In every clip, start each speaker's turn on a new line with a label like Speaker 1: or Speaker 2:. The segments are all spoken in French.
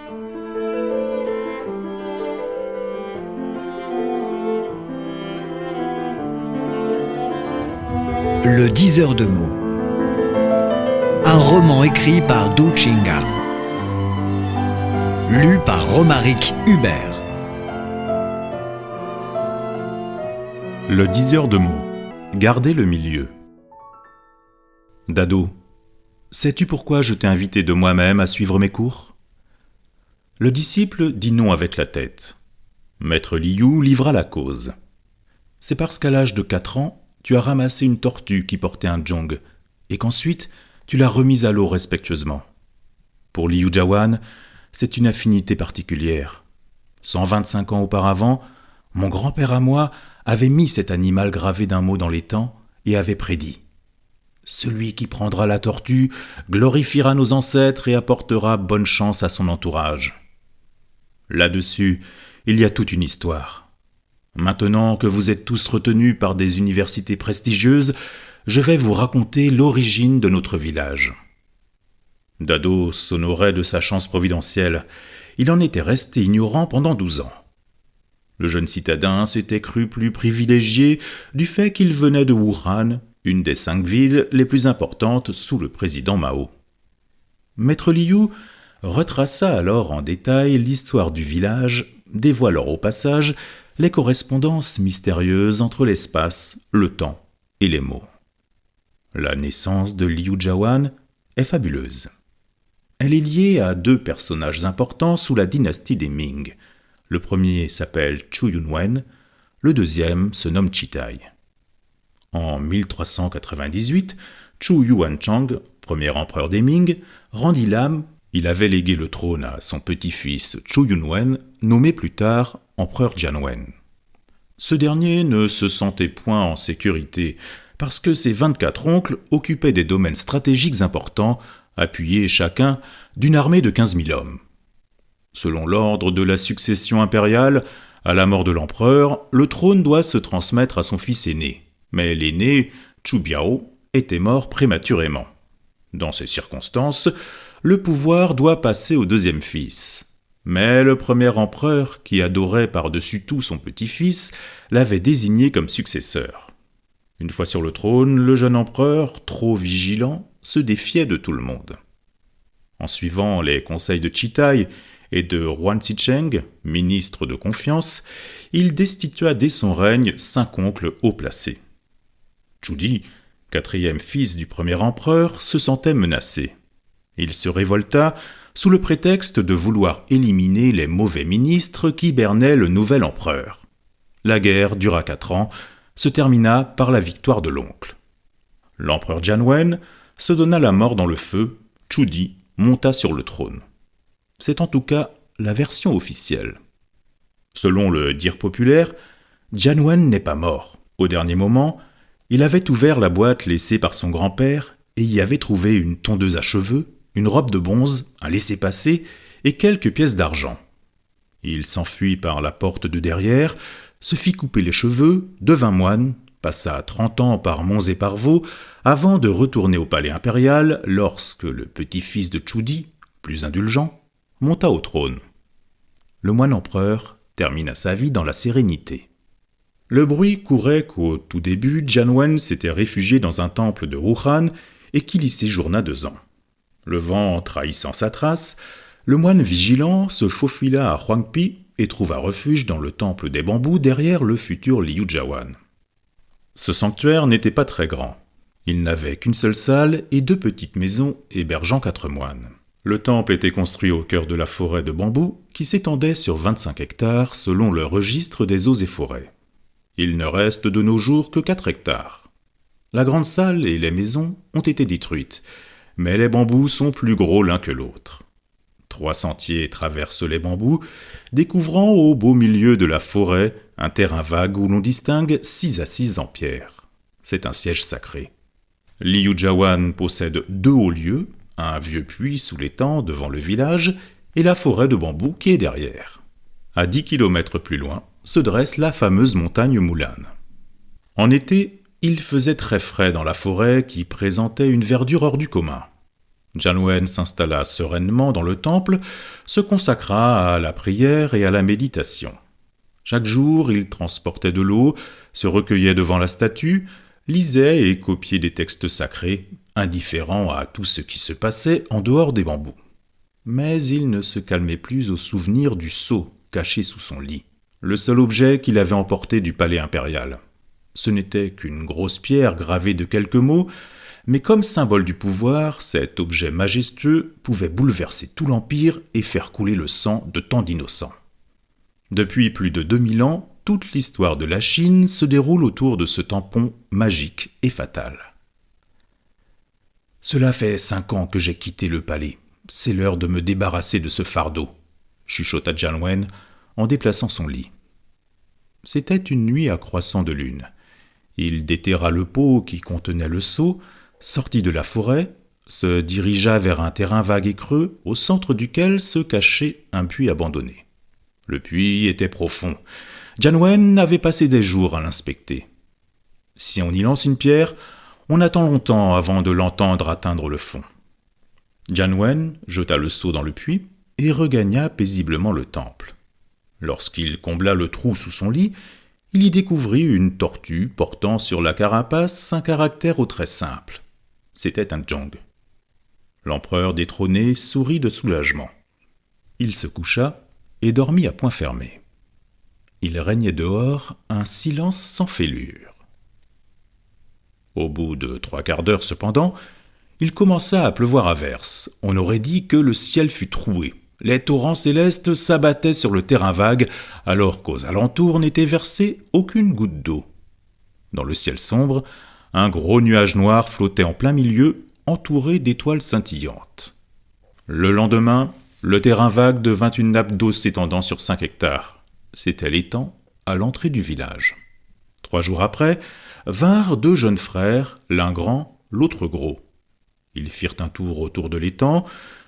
Speaker 1: Le diseur de mots. Un roman écrit par Du Chingang. Lu par Romaric Hubert.
Speaker 2: Le diseur de mots. Gardez le milieu. Dado, sais-tu pourquoi je t'ai invité de moi-même à suivre mes cours ? Le disciple dit non avec la tête. Maître Liu livra la cause. C'est parce qu'à l'âge de 4 ans, tu as ramassé une tortue qui portait un zhong, et qu'ensuite tu l'as remise à l'eau respectueusement. Pour Liu Jiawan, c'est une affinité particulière. 125 ans auparavant, mon grand-père à moi avait mis cet animal gravé d'un mot dans l'étang et avait prédit : celui qui prendra la tortue glorifiera nos ancêtres et apportera bonne chance à son entourage. Là-dessus, il y a toute une histoire. Maintenant que vous êtes tous retenus par des universités prestigieuses, je vais vous raconter l'origine de notre village. Dado s'honorait de sa chance providentielle. Il en était resté ignorant pendant 12 ans. Le jeune citadin s'était cru plus privilégié du fait qu'il venait de Wuhan, une des 5 villes les plus importantes sous le président Mao. Maître Liu retraça alors en détail l'histoire du village, dévoilant au passage les correspondances mystérieuses entre l'espace, le temps et les mots. La naissance de Liu Jiawan est fabuleuse. Elle est liée à 2 personnages importants sous la dynastie des Ming. Le premier s'appelle Chu Yunwen, le deuxième se nomme Chitai. En 1398, Chu Yuanchang, premier empereur des Ming, rendit l'âme. Il avait légué le trône à son petit-fils Chu Yunwen, nommé plus tard empereur Jianwen. Ce dernier ne se sentait point en sécurité parce que ses 24 oncles occupaient des domaines stratégiques importants, appuyés chacun d'une armée de 15 000 hommes. Selon l'ordre de la succession impériale, à la mort de l'empereur, le trône doit se transmettre à son fils aîné. Mais l'aîné, Chu Biao, était mort prématurément. Dans ces circonstances, le pouvoir doit passer au deuxième fils. Mais le premier empereur, qui adorait par-dessus tout son petit-fils, l'avait désigné comme successeur. Une fois sur le trône, le jeune empereur, trop vigilant, se défiait de tout le monde. En suivant les conseils de Chitai et de Huan Zicheng, ministre de confiance, il destitua dès son règne 5 oncles haut placés. Chudi, 4e fils du premier empereur, se sentait menacé. Il se révolta sous le prétexte de vouloir éliminer les mauvais ministres qui bernaient le nouvel empereur. La guerre dura 4 ans, se termina par la victoire de l'oncle. L'empereur Jianwen se donna la mort dans le feu, Chudi monta sur le trône. C'est en tout cas la version officielle. Selon le dire populaire, Jianwen n'est pas mort. Au dernier moment, il avait ouvert la boîte laissée par son grand-père et y avait trouvé une tondeuse à cheveux, une robe de bronze, un laissez-passer et quelques pièces d'argent. Il s'enfuit par la porte de derrière, se fit couper les cheveux, devint moine, passa 30 ans par monts et par vaux, avant de retourner au palais impérial lorsque le petit-fils de Chudi, plus indulgent, monta au trône. Le moine empereur termina sa vie dans la sérénité. Le bruit courait qu'au tout début, Jianwen s'était réfugié dans un temple de Wuhan et qu'il y séjourna 2 ans. Le vent trahissant sa trace, le moine vigilant se faufila à Huangpi et trouva refuge dans le temple des bambous derrière le futur Liu Jiawan. Ce sanctuaire n'était pas très grand. Il n'avait qu'une seule salle et 2 petites maisons hébergeant 4 moines. Le temple était construit au cœur de la forêt de bambous qui s'étendait sur 25 hectares selon le registre des eaux et forêts. Il ne reste de nos jours que 4 hectares. La grande salle et les maisons ont été détruites, mais les bambous sont plus gros l'un que l'autre. 3 sentiers traversent les bambous, découvrant au beau milieu de la forêt un terrain vague où l'on distingue 6 assises en pierre. C'est un siège sacré. Liu Jiawan possède 2 hauts lieux, un vieux puits sous l'étang devant le village et la forêt de bambous qui est derrière. À 10 kilomètres plus loin se dresse la fameuse montagne Mulan. En été, il faisait très frais dans la forêt qui présentait une verdure hors du commun. Jianwen s'installa sereinement dans le temple, se consacra à la prière et à la méditation. Chaque jour, il transportait de l'eau, se recueillait devant la statue, lisait et copiait des textes sacrés, indifférent à tout ce qui se passait en dehors des bambous. Mais il ne se calmait plus au souvenir du sceau caché sous son lit, le seul objet qu'il avait emporté du palais impérial. Ce n'était qu'une grosse pierre gravée de quelques mots, mais comme symbole du pouvoir, cet objet majestueux pouvait bouleverser tout l'Empire et faire couler le sang de tant d'innocents. Depuis plus de 2000 ans, toute l'histoire de la Chine se déroule autour de ce tampon magique et fatal. « Cela fait 5 ans que j'ai quitté le palais. C'est l'heure de me débarrasser de ce fardeau, » chuchota Jianwen en déplaçant son lit. C'était une nuit à croissant de lune. Il déterra le pot qui contenait le sceau, sortit de la forêt, se dirigea vers un terrain vague et creux, au centre duquel se cachait un puits abandonné. Le puits était profond. Jianwen avait passé des jours à l'inspecter. Si on y lance une pierre, on attend longtemps avant de l'entendre atteindre le fond. Jianwen jeta le seau dans le puits et regagna paisiblement le temple. Lorsqu'il combla le trou sous son lit, il y découvrit une tortue portant sur la carapace un caractère aux traits simples. C'était un zhong. L'empereur détrôné sourit de soulagement. Il se coucha et dormit à poing fermé. Il régnait dehors un silence sans fêlure. Au bout de 3/4 d'heure cependant, il commença à pleuvoir à verse. On aurait dit que le ciel fut troué. Les torrents célestes s'abattaient sur le terrain vague, alors qu'aux alentours n'était versée aucune goutte d'eau. Dans le ciel sombre, un gros nuage noir flottait en plein milieu, entouré d'étoiles scintillantes. Le lendemain, le terrain vague devint une nappe d'eau s'étendant sur 5 hectares. C'était l'étang à l'entrée du village. 3 jours après, vinrent 2 jeunes frères, l'un grand, l'autre gros. Ils firent un tour autour de l'étang,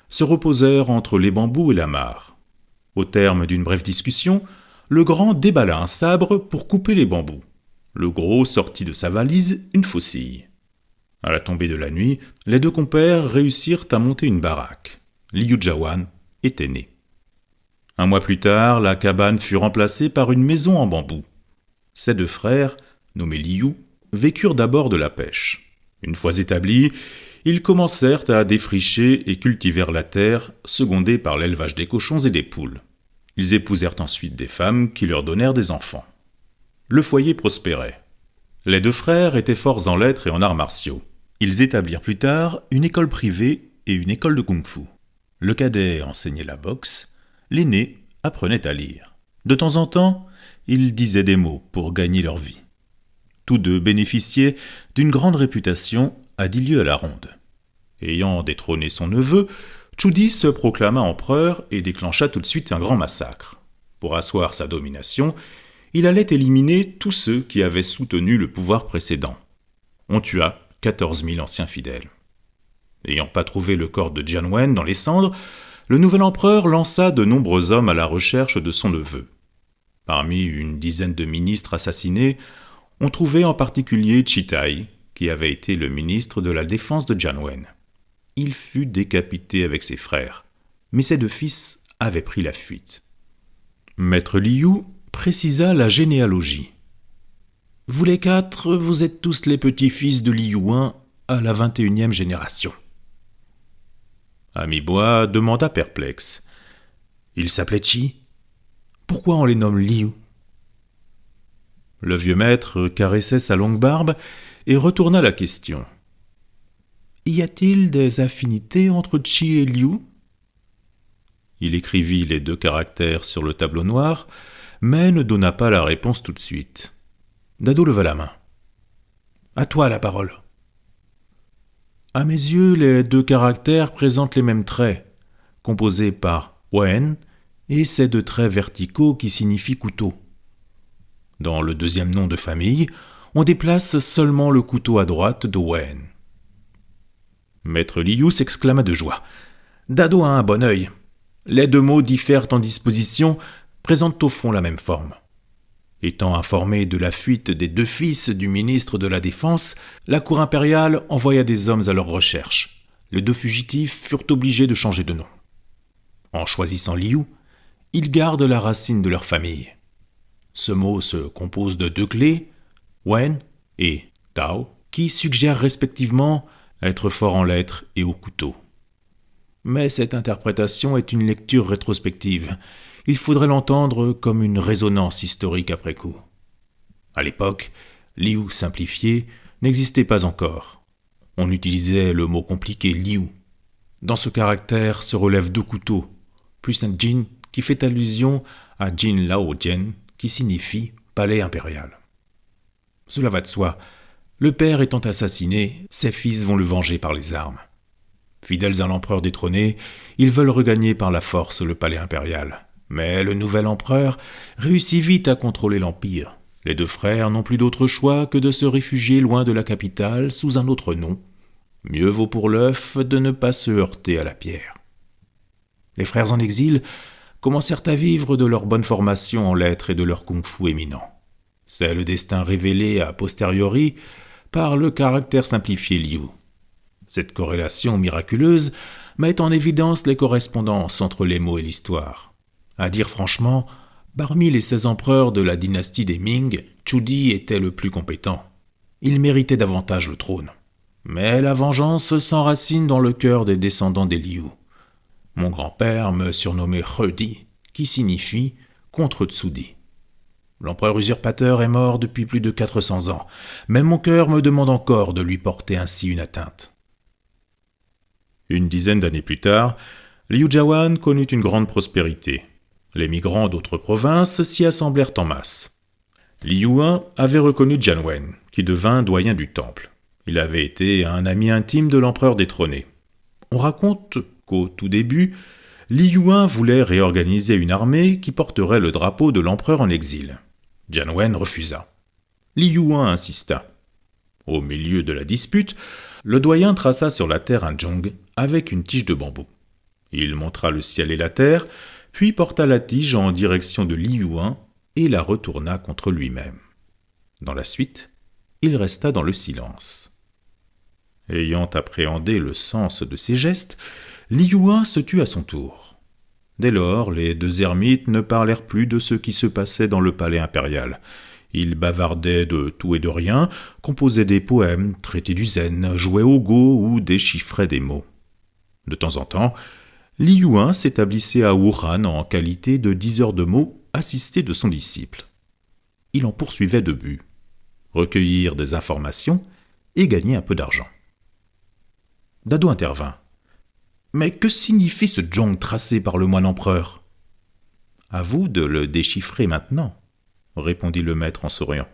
Speaker 2: se reposèrent entre les bambous et la mare. Au terme d'une brève discussion, le grand déballa un sabre pour couper les bambous. Le gros sortit de sa valise une faucille. À la tombée de la nuit, les 2 compères réussirent à monter une baraque. Liu Jiawan était né. 1 mois plus tard, la cabane fut remplacée par une maison en bambou. Ces 2 frères, nommés Liu, vécurent d'abord de la pêche. Une fois établis, ils commencèrent à défricher et cultivèrent la terre, secondés par l'élevage des cochons et des poules. Ils épousèrent ensuite des femmes qui leur donnèrent des enfants. Le foyer prospérait. Les 2 frères étaient forts en lettres et en arts martiaux. Ils établirent plus tard une école privée et une école de kung-fu. Le cadet enseignait la boxe, l'aîné apprenait à lire. De temps en temps, ils disaient des mots pour gagner leur vie. Tous 2 bénéficiaient d'une grande réputation à 10 lieues à la ronde. Ayant détrôné son neveu, Chu se proclama empereur et déclencha tout de suite un grand massacre. Pour asseoir sa domination, il allait éliminer tous ceux qui avaient soutenu le pouvoir précédent. On tua 14 000 anciens fidèles. N'ayant pas trouvé le corps de Jianwen dans les cendres, le nouvel empereur lança de nombreux hommes à la recherche de son neveu. Parmi une dizaine de ministres assassinés, on trouvait en particulier Chitai, qui avait été le ministre de la défense de Jianwen. Il fut décapité avec ses frères, mais ses 2 fils avaient pris la fuite. Maître Liu précisa la généalogie. « Vous les 4, vous êtes tous les petits-fils de Liu I à la 21e génération. » Ami Bois demanda perplexe. « Ils s'appelaient Chi ? Pourquoi on les nomme Liu ?» Le vieux maître caressait sa longue barbe et retourna la question. « Y a-t-il des affinités entre Chi et Liu ?» Il écrivit les 2 caractères sur le tableau noir, mais ne donna pas la réponse tout de suite. Dado leva la main. « À toi la parole. » À mes yeux, les 2 caractères présentent les mêmes traits, composés par Wen et ces 2 traits verticaux qui signifient couteau. Dans le 2e nom de famille, on déplace seulement le couteau à droite de Wen. Maître Liu s'exclama de joie. Dado a un bon œil. Les 2 mots diffèrent en disposition, présentent au fond la même forme. Étant informé de la fuite des 2 fils du ministre de la Défense, la cour impériale envoya des hommes à leur recherche. les deux fugitifs furent obligés de changer de nom. En choisissant Liu, ils gardent la racine de leur famille. Ce mot se compose de deux clés, Wen et Tao, qui suggèrent respectivement être fort en lettres et au couteau. Mais cette interprétation est une lecture rétrospective. Il faudrait l'entendre comme une résonance historique après coup. À l'époque, Liu simplifié n'existait pas encore. On utilisait le mot compliqué Liu. Dans ce caractère se relèvent deux couteaux, plus un Jin qui fait allusion à Jin Lao Jian, qui signifie palais impérial. Cela va de soi. Le père étant assassiné, ses fils vont le venger par les armes. Fidèles à l'empereur détrôné, ils veulent regagner par la force le palais impérial. Mais le nouvel empereur réussit vite à contrôler l'empire. Les deux frères n'ont plus d'autre choix que de se réfugier loin de la capitale sous un autre nom. Mieux vaut pour l'œuf de ne pas se heurter à la pierre. Les frères en exil commencèrent à vivre de leur bonne formation en lettres et de leur kung-fu éminent. C'est le destin révélé a posteriori par le caractère simplifié Liu. Cette corrélation miraculeuse met en évidence les correspondances entre les mots et l'histoire. À dire franchement, parmi les 16 empereurs de la dynastie des Ming, Chu Di était le plus compétent. Il méritait davantage le trône. Mais la vengeance s'enracine dans le cœur des descendants des Liu. Mon grand-père me surnommait He Di, qui signifie contre Tsu Di. L'empereur usurpateur est mort depuis plus de 400 ans, mais mon cœur me demande encore de lui porter ainsi une atteinte. Une dizaine d'années plus tard, Liu Jiawan connut une grande prospérité. Les migrants d'autres provinces s'y assemblèrent en masse. Liu Yuan avait reconnu Jian Wen, qui devint doyen du temple. Il avait été un ami intime de l'empereur détrôné. On raconte qu'au tout début, Liu Yuan voulait réorganiser une armée qui porterait le drapeau de l'empereur en exil. Jian Wen refusa. Liu Yuan insista. Au milieu de la dispute, le doyen traça sur la terre un zhong avec une tige de bambou. Il montra le ciel et la terre, puis porta la tige en direction de Liu Yuan et la retourna contre lui-même. Dans la suite, il resta dans le silence. Ayant appréhendé le sens de ses gestes, Liu Yuan se tut à son tour. Dès lors, les deux ermites ne parlèrent plus de ce qui se passait dans le palais impérial. Ils bavardaient de tout et de rien, composaient des poèmes, traitaient du zen, jouaient au go ou déchiffraient des mots. De temps en temps, Liu Yuan s'établissait à Wuhan en qualité de diseur de mots assisté de son disciple. Il en poursuivait deux buts, recueillir des informations et gagner un peu d'argent. Dado intervint. « Mais que signifie ce zhong tracé par le moine empereur ?»« À vous de le déchiffrer maintenant, » répondit le maître en souriant.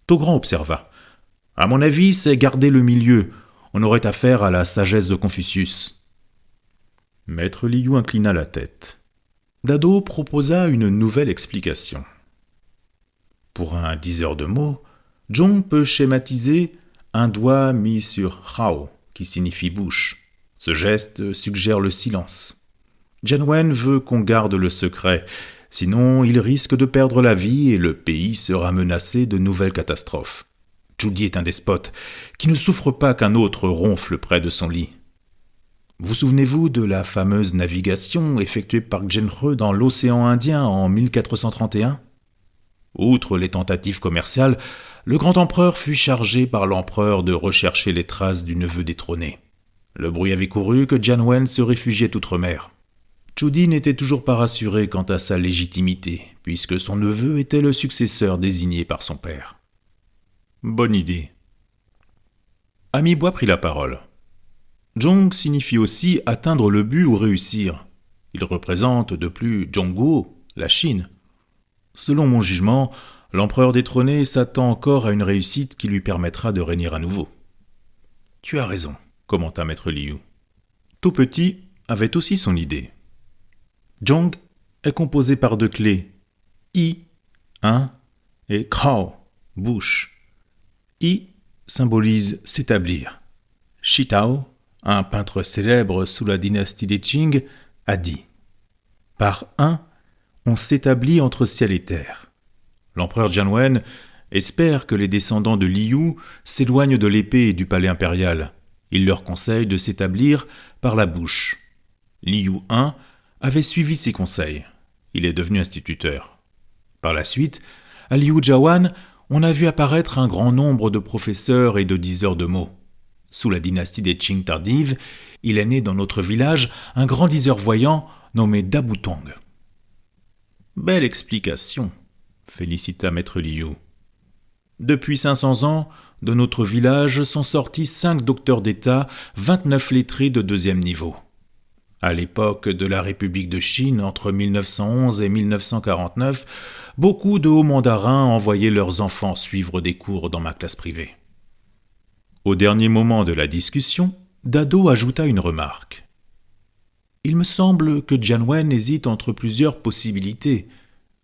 Speaker 2: Togrand observa. « À mon avis, c'est garder le milieu. On aurait affaire à la sagesse de Confucius. » Maître Liu inclina la tête. Dado proposa une nouvelle explication. Pour un diseur de mots, zhong peut schématiser un doigt mis sur hao, qui signifie bouche. Ce geste suggère le silence. Jian Wen veut qu'on garde le secret, sinon il risque de perdre la vie et le pays sera menacé de nouvelles catastrophes. Chu Di est un despote qui ne souffre pas qu'un autre ronfle près de son lit. Vous souvenez-vous de la fameuse navigation effectuée par Zhenhe dans l'océan Indien en 1431 ? Outre les tentatives commerciales, le grand empereur fut chargé par l'empereur de rechercher les traces du neveu détrôné. Le bruit avait couru que Jian Wen se réfugiait outre-mer. Chu Di n'était toujours pas rassuré quant à sa légitimité, puisque son neveu était le successeur désigné par son père. Bonne idée. Ami Bois prit la parole. Zhong signifie aussi atteindre le but ou réussir. Il représente de plus Zhongguo, la Chine. Selon mon jugement, l'empereur détrôné s'attend encore à une réussite qui lui permettra de régner à nouveau. Tu as raison, commenta maître Liu. Tout petit avait aussi son idée. Zhong est composé par deux clés, I, et Krao, bouche. I symbolise s'établir. Shitao, un peintre célèbre sous la dynastie des Qing, a dit « Par un, on s'établit entre ciel et terre. » L'empereur Jian Wen espère que les descendants de Liu s'éloignent de l'épée et du palais impérial. Il leur conseille de s'établir par la bouche. Liu I avait suivi ses conseils. Il est devenu instituteur. Par la suite, à Liu Jiawan, on a vu apparaître un grand nombre de professeurs et de diseurs de mots. Sous la dynastie des Qing tardive, il est né dans notre village un grand diseur voyant nommé Da Butong. Belle explication, félicita maître Liu. Depuis 500 ans, de notre village sont sortis 5 docteurs d'État, 29 lettrés de 2e niveau. À l'époque de la République de Chine, entre 1911 et 1949, beaucoup de hauts mandarins envoyaient leurs enfants suivre des cours dans ma classe privée. Au dernier moment de la discussion, Dado ajouta une remarque. Il me semble que Jian Wen hésite entre plusieurs possibilités.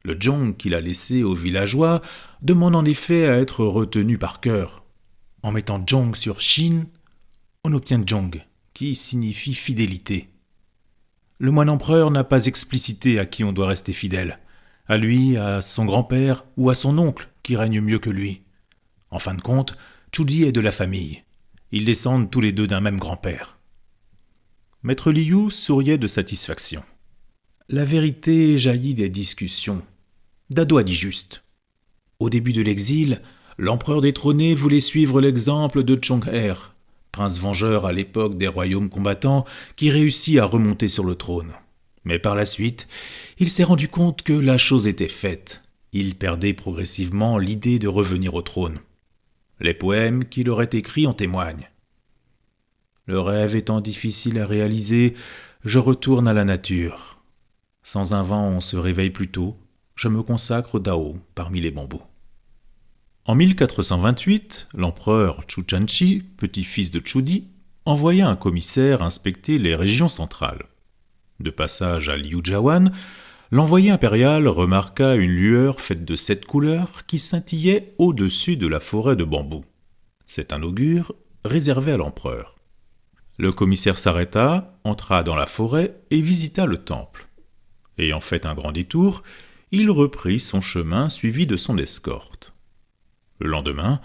Speaker 2: Le zhong qu'il a laissé aux villageois demande en effet à être retenu par cœur. En mettant zhong sur Shin, on obtient zhong, qui signifie fidélité. Le moine empereur n'a pas explicité à qui on doit rester fidèle, à lui, à son grand-père ou à son oncle qui règne mieux que lui. En fin de compte, Chuji est de la famille. Ils descendent tous les deux d'un même grand-père. Maître Liu souriait de satisfaction. La vérité jaillit des discussions. Dado a dit juste. Au début de l'exil, l'empereur détrôné voulait suivre l'exemple de Chong'er, prince vengeur à l'époque des royaumes combattants qui réussit à remonter sur le trône. Mais par la suite, il s'est rendu compte que la chose était faite. Il perdait progressivement l'idée de revenir au trône. Les poèmes qu'il aurait écrits en témoignent. Le rêve étant difficile à réaliser, je retourne à la nature. Sans un vent, on se réveille plus tôt. Je me consacre au Dao parmi les bambous. En 1428, l'empereur Chu Chanchi, petit-fils de Chudi, envoya un commissaire inspecter les régions centrales. De passage à Liu Jiawan, l'envoyé impérial remarqua une lueur faite de 7 couleurs qui scintillait au-dessus de la forêt de bambous. C'est un augure réservé à l'empereur. Le commissaire s'arrêta, entra dans la forêt et visita le temple. Ayant fait un grand détour, il reprit son chemin suivi de son escorte. Le lendemain,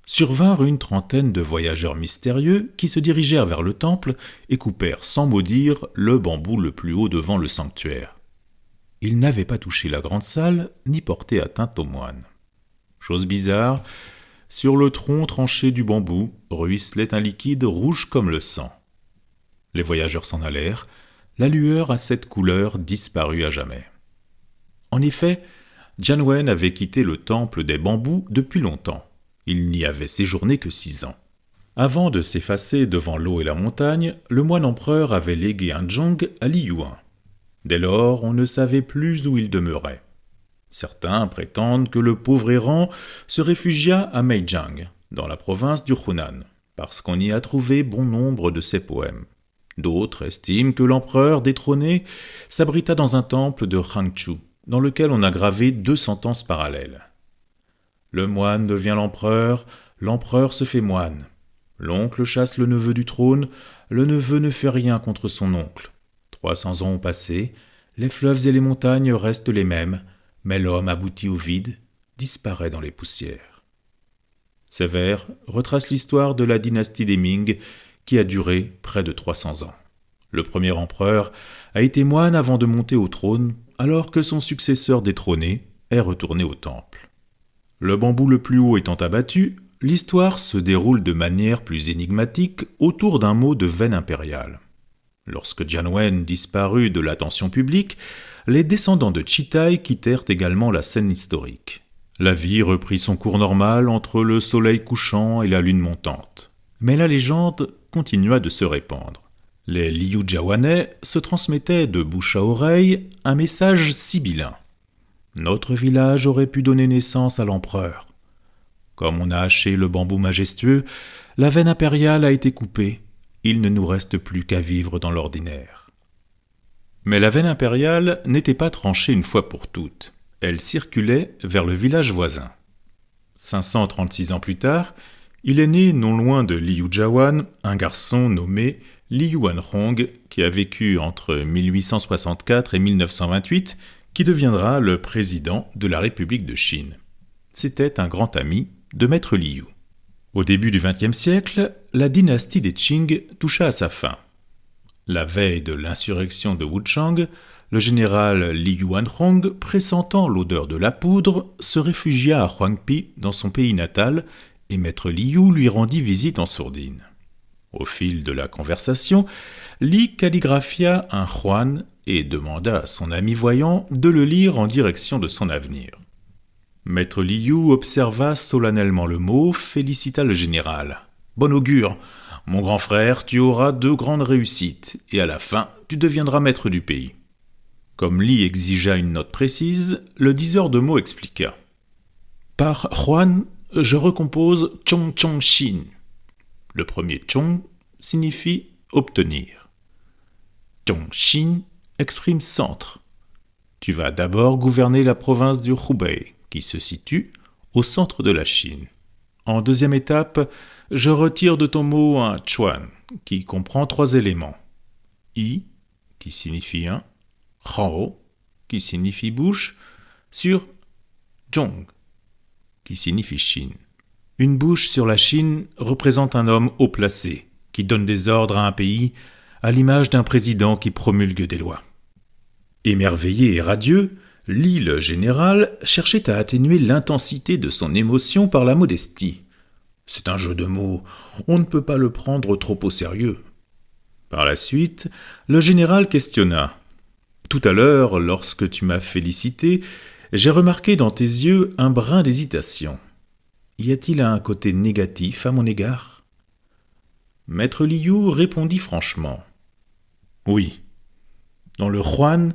Speaker 2: survinrent une trentaine de voyageurs mystérieux qui se dirigèrent vers le temple et coupèrent sans mot dire le bambou le plus haut devant le sanctuaire. Ils n'avaient pas touché la grande salle ni porté atteinte aux moines. Chose bizarre, sur le tronc tranché du bambou ruisselait un liquide rouge comme le sang. Les voyageurs s'en allèrent, la lueur à 7 couleurs disparut à jamais. En effet, Jian Wen avait quitté le temple des bambous depuis longtemps. Il n'y avait séjourné que 6 ans. Avant de s'effacer devant l'eau et la montagne, le moine empereur avait légué un zhong à Li Yuan. Dès lors, on ne savait plus où il demeurait. Certains prétendent que le pauvre errant se réfugia à Meijiang, dans la province du Hunan, parce qu'on y a trouvé bon nombre de ses poèmes. D'autres estiment que l'empereur détrôné s'abrita dans un temple de Hangzhou, dans lequel on a gravé 2 sentences parallèles. Le moine devient l'empereur se fait moine. L'oncle chasse le neveu du trône, le neveu ne fait rien contre son oncle. 300 ans ont passé, les fleuves et les montagnes restent les mêmes, mais l'homme aboutit au vide, disparaît dans les poussières. Ces vers retracent l'histoire de la dynastie des Ming qui a duré près de 300 ans. Le premier empereur a été moine avant de monter au trône, alors que son successeur détrôné est retourné au temple. Le bambou le plus haut étant abattu, l'histoire se déroule de manière plus énigmatique autour d'un mot de veine impériale. Lorsque Jian Wen disparut de l'attention publique, les descendants de Chitai quittèrent également la scène historique. La vie reprit son cours normal entre le soleil couchant et la lune montante. Mais la légende continua de se répandre. Les Liu Jiawanais se transmettaient de bouche à oreille un message sibyllin. Notre village aurait pu donner naissance à l'empereur. Comme on a haché le bambou majestueux, la veine impériale a été coupée. Il ne nous reste plus qu'à vivre dans l'ordinaire. Mais la veine impériale n'était pas tranchée une fois pour toutes. Elle circulait vers le village voisin. 536 ans plus tard, il est né non loin de Liu Jiawan un garçon nommé Li Yuanhong qui a vécu entre 1864 et 1928, qui deviendra le président de la République de Chine. C'était un grand ami de maître Liu. Au début du XXe siècle, la dynastie des Qing toucha à sa fin. La veille de l'insurrection de Wuchang, le général Li Yuanhong, pressentant l'odeur de la poudre, se réfugia à Huangpi, dans son pays natal, et maître Liu lui rendit visite en sourdine. Au fil de la conversation, Li calligraphia un Huan et demanda à son ami voyant de le lire en direction de son avenir. Maître Liu observa solennellement le mot, félicita le général. « Bon augure, mon grand frère, tu auras 2 grandes réussites, et à la fin, tu deviendras maître du pays. » Comme Li exigea une note précise, le diseur de mots expliqua. « Par Huan, je recompose Chong Chong Xin. Le premier Chong signifie obtenir. Chong Xin exprime centre. Tu vas d'abord gouverner la province du Hubei, qui se situe au centre de la Chine. En deuxième étape, je retire de ton mot un chuan, qui comprend 3 éléments. I, qui signifie 1, Hao, qui signifie bouche, sur Zhong, qui signifie Chine. Une bouche sur la Chine représente un homme haut placé, qui donne des ordres à un pays, à l'image d'un président qui promulgue des lois. Émerveillé et radieux, Li, le général, cherchait à atténuer l'intensité de son émotion par la modestie. C'est un jeu de mots, on ne peut pas le prendre trop au sérieux. Par la suite, le général questionna. « Tout à l'heure, lorsque tu m'as félicité, j'ai remarqué dans tes yeux un brin d'hésitation. Y a-t-il un côté négatif à mon égard ?» Maître Liu répondit franchement. « Oui. Dans le Huan,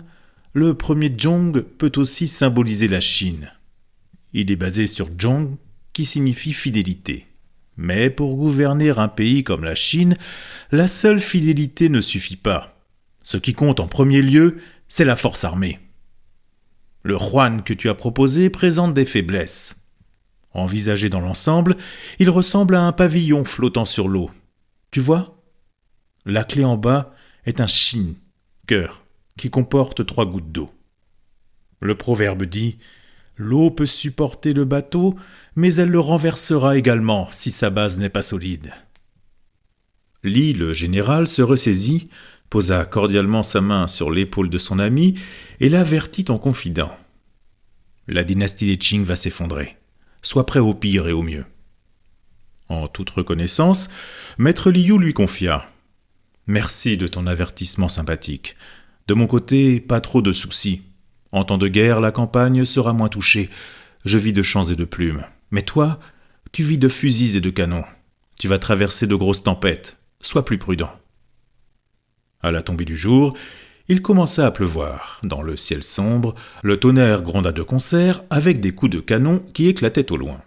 Speaker 2: le premier Zhong peut aussi symboliser la Chine. Il est basé sur Zhong, qui signifie fidélité. Mais pour gouverner un pays comme la Chine, la seule fidélité ne suffit pas. Ce qui compte en premier lieu, c'est la force armée. Le Huan que tu as proposé présente des faiblesses. Envisagé dans l'ensemble, il ressemble à un pavillon flottant sur l'eau. Tu vois ? La clé en bas est un Xin, cœur, qui comporte 3 gouttes d'eau. Le proverbe dit « L'eau peut supporter le bateau, mais elle le renversera également si sa base n'est pas solide. » Li, le général, se ressaisit, posa cordialement sa main sur l'épaule de son ami et l'avertit en confident. « La dynastie des Qing va s'effondrer. Sois prêt au pire et au mieux. » En toute reconnaissance, maître Liu lui confia. « Merci de ton avertissement sympathique. De mon côté, pas trop de soucis. En temps de guerre, la campagne sera moins touchée. Je vis de champs et de plumes. Mais toi, tu vis de fusils et de canons. Tu vas traverser de grosses tempêtes. Sois plus prudent. » À la tombée du jour, il commença à pleuvoir. Dans le ciel sombre, le tonnerre gronda de concert avec des coups de canon qui éclataient au loin.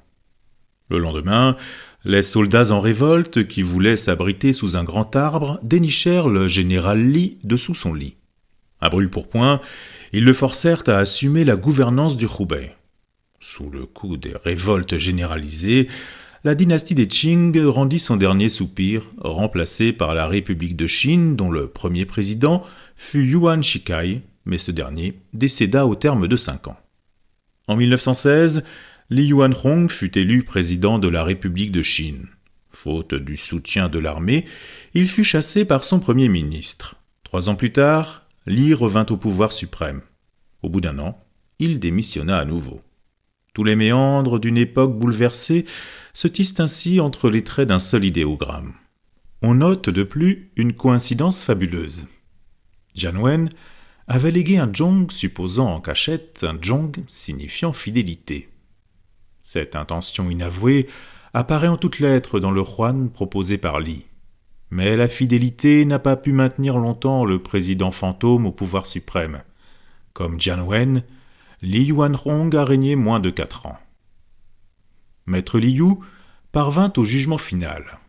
Speaker 2: Le lendemain, les soldats en révolte qui voulaient s'abriter sous un grand arbre dénichèrent le général Li dessous son lit. À brûle-pourpoint, ils le forcèrent à assumer la gouvernance du Hubei. Sous le coup des révoltes généralisées, la dynastie des Qing rendit son dernier soupir, remplacé par la République de Chine, dont le premier président fut Yuan Shikai, mais ce dernier décéda au terme de 5 ans. En 1916, Li Yuanhong fut élu président de la République de Chine. Faute du soutien de l'armée, il fut chassé par son premier ministre. 3 ans plus tard, Li revint au pouvoir suprême. Au bout d'1 an, il démissionna à nouveau. Tous les méandres d'une époque bouleversée se tissent ainsi entre les traits d'un seul idéogramme. On note de plus une coïncidence fabuleuse. Jian Wen avait légué un zhong supposant en cachette un zhong signifiant fidélité. Cette intention inavouée apparaît en toutes lettres dans le Huan proposé par Li. Mais la fidélité n'a pas pu maintenir longtemps le président fantôme au pouvoir suprême. Comme Jian Wen, Li Yuanhong a régné moins de 4 ans. Maître Liu parvint au jugement final.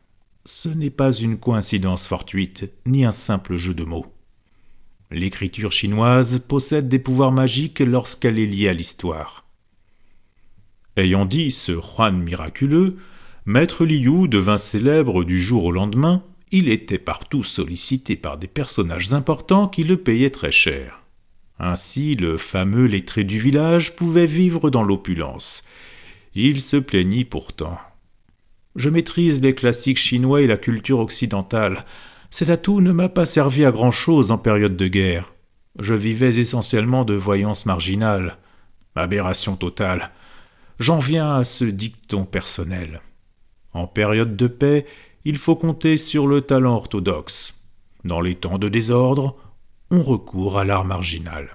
Speaker 2: Ce n'est pas une coïncidence fortuite, ni un simple jeu de mots. L'écriture chinoise possède des pouvoirs magiques lorsqu'elle est liée à l'histoire. Ayant dit ce Huan miraculeux, Maître Liu devint célèbre du jour au lendemain. Il était partout sollicité par des personnages importants qui le payaient très cher. Ainsi, le fameux lettré du village pouvait vivre dans l'opulence. Il se plaignit pourtant. Je maîtrise les classiques chinois et la culture occidentale. Cet atout ne m'a pas servi à grand-chose en période de guerre. Je vivais essentiellement de voyance marginale. Aberration totale. J'en viens à ce dicton personnel. En période de paix, il faut compter sur le talent orthodoxe. Dans les temps de désordre, on recourt à l'art marginal.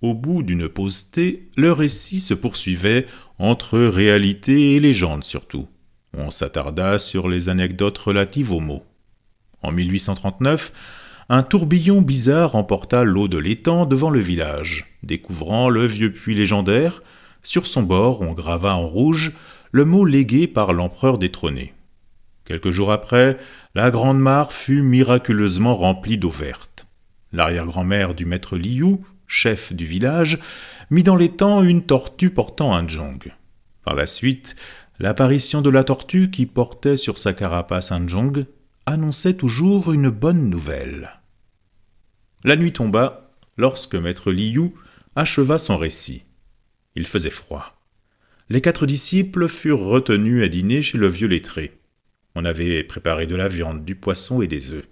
Speaker 2: Au bout d'une pause thé, le récit se poursuivait entre réalité et légende surtout. On s'attarda sur les anecdotes relatives aux mots. En 1839, un tourbillon bizarre emporta l'eau de l'étang devant le village, découvrant le vieux puits légendaire. Sur son bord, on grava en rouge le mot légué par l'empereur détrôné. Quelques jours après, la grande mare fut miraculeusement remplie d'eau verte. L'arrière-grand-mère du maître Liu, chef du village, mit dans l'étang une tortue portant un djong. Par la suite, l'apparition de la tortue qui portait sur sa carapace un djong annonçait toujours une bonne nouvelle. La nuit tomba lorsque maître Liu acheva son récit. Il faisait froid. Les 4 disciples furent retenus à dîner chez le vieux lettré. On avait préparé de la viande, du poisson et des œufs.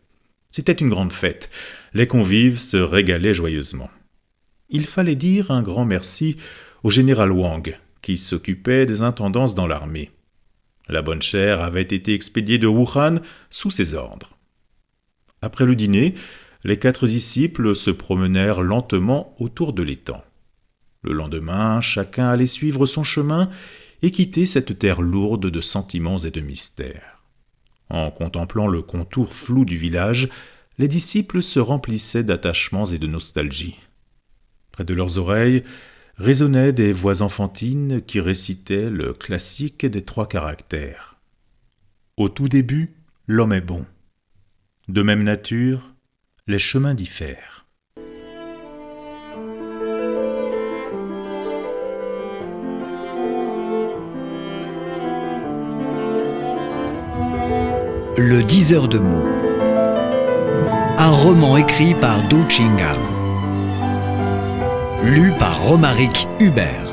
Speaker 2: C'était une grande fête. Les convives se régalaient joyeusement. Il fallait dire un grand merci au général Wang, qui s'occupait des intendances dans l'armée. La bonne chère avait été expédiée de Wuhan sous ses ordres. Après le dîner, les 4 disciples se promenèrent lentement autour de l'étang. Le lendemain, chacun allait suivre son chemin et quitter cette terre lourde de sentiments et de mystères. En contemplant le contour flou du village, les disciples se remplissaient d'attachements et de nostalgie. Près de leurs oreilles résonnaient des voix enfantines qui récitaient le classique des 3 caractères. Au tout début, l'homme est bon. De même nature, les chemins diffèrent.
Speaker 1: Le 10 heures de mots. Un roman écrit par Du Chingang. Lu par Romaric Hubert.